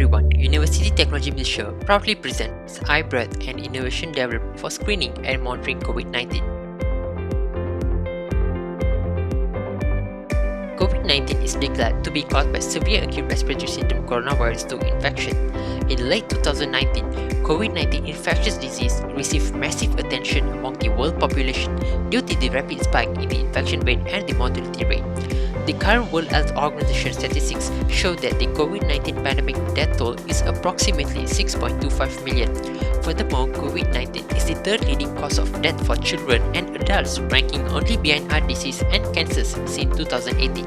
everyone, University Technology Malaysia proudly presents iBreath, an innovation developed for screening and monitoring COVID-19. COVID-19 is declared to be caused by severe acute respiratory syndrome coronavirus 2 infection. In late 2019, COVID-19 infectious disease received massive attention among the world population due to the rapid spike in the infection rate and the mortality rate. The current World Health Organization statistics show that the COVID-19 pandemic death toll is approximately 6.25 million. Furthermore, COVID-19 is the third leading cause of death for children and adults, ranking only behind heart disease and cancers since 2018.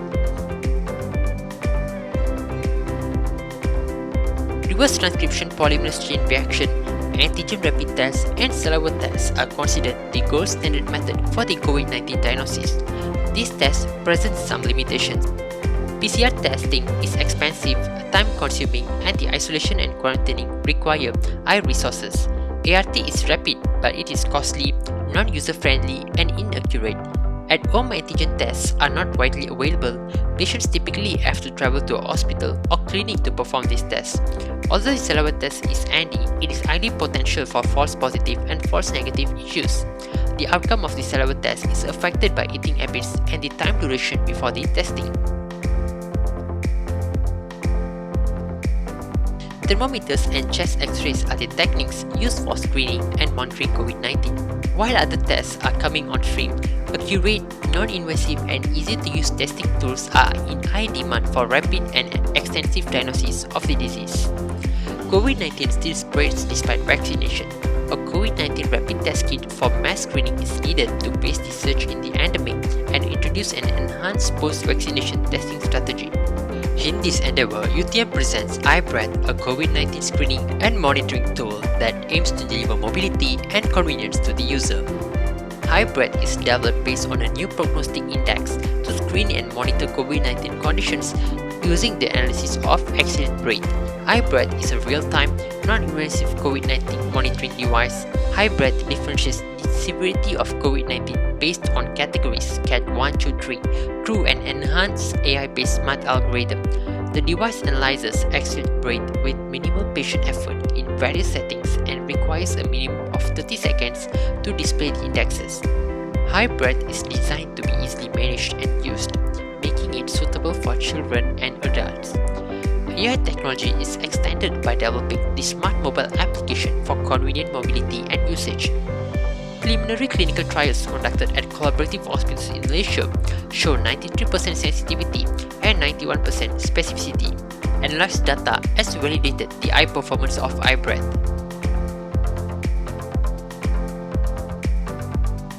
Reverse transcription polymerase chain reaction, antigen rapid tests, and saliva tests are considered the gold standard method for the COVID-19 diagnosis. These tests present some limitations. PCR testing is expensive, time-consuming, and the isolation and quarantining require high resources. ART is rapid, but it is costly, non-user-friendly, and inaccurate. At-home antigen tests are not widely available. Patients typically have to travel to a hospital or clinic to perform these tests. Although the saliva test is handy, it is highly potential for false positive and false negative issues. The outcome of the saliva test is affected by eating habits and the time duration before the testing. Thermometers and chest x-rays are the techniques used for screening and monitoring COVID-19. While other tests are coming on stream, accurate, non-invasive, and easy-to-use testing tools are in high demand for rapid and extensive diagnosis of the disease. COVID-19 still spreads despite vaccination. A COVID-19 rapid test kit for mass screening is needed to face the surge in the endemic and introduce an enhanced post-vaccination testing strategy. In this endeavor, UTM presents iBreath, a COVID-19 screening and monitoring tool that aims to deliver mobility and convenience to the user. iBreath is developed based on a new prognostic index to screen and monitor COVID-19 conditions using the analysis of exhaled breath. iBreath is a real-time, non-invasive COVID-19 monitoring device. iBreath differentiates the severity of COVID-19 based on categories CAT 1, 2, 3 through an enhanced AI-based smart algorithm. The device analyzes exhaled breath with minimal patient effort in various settings and requires a minimum of 30 seconds to display the indexes. iBreath is designed to be easily managed and used, making it suitable for children and adults. AI technology is extended by developing the smart mobile application for convenient mobility and usage. Preliminary clinical trials conducted at collaborative hospitals in Malaysia show 93% sensitivity and 91% specificity. Analyzed data has validated the high performance of iBreath.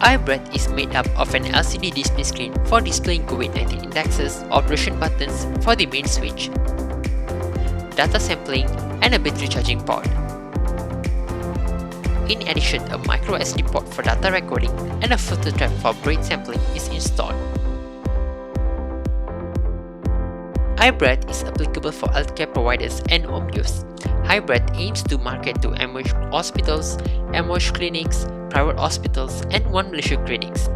iBreath is made up of an LCD display screen for displaying COVID-19 indexes, operation buttons for the main switch, data sampling, and a battery charging port. In addition, a micro SD port for data recording and a filter trap for breath sampling is installed. iBreath is applicable for healthcare providers and home use. iBreath aims to market to MOH hospitals, MOH clinics, private hospitals, and One Malaysia clinics.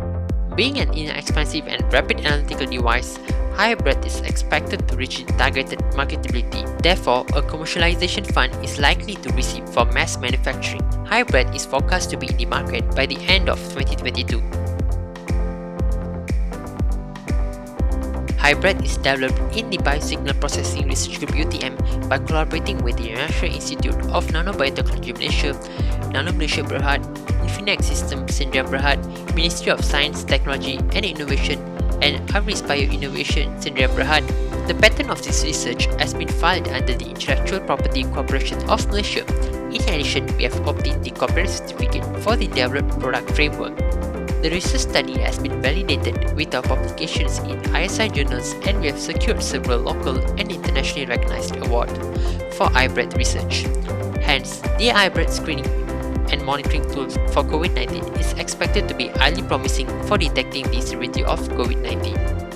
Being an inexpensive and rapid analytical device, iBreath is expected to reach its targeted marketability. Therefore, a commercialization fund is likely to receive for mass manufacturing. iBreath is forecast to be in the market by the end of 2022. iBreath is developed in the Biosignal Processing Research Group UTM by collaborating with the National Institute of Nanobiotechnology Malaysia, Nano Malaysia Berhad, Infinex Systems Sdn Berhad, Ministry of Science, Technology and Innovation, and iBreath Bio Innovation Sdn Berhad. The patent of this research has been filed under the Intellectual Property Corporation of Malaysia. In addition, we have obtained the copyright certificate for the developed product framework. The research study has been validated with our publications in ISI journals, and we have secured several local and internationally recognized awards for iBreath research. Hence, the iBreath screening and monitoring tool for COVID-19 is expected to be highly promising for detecting the severity of COVID-19.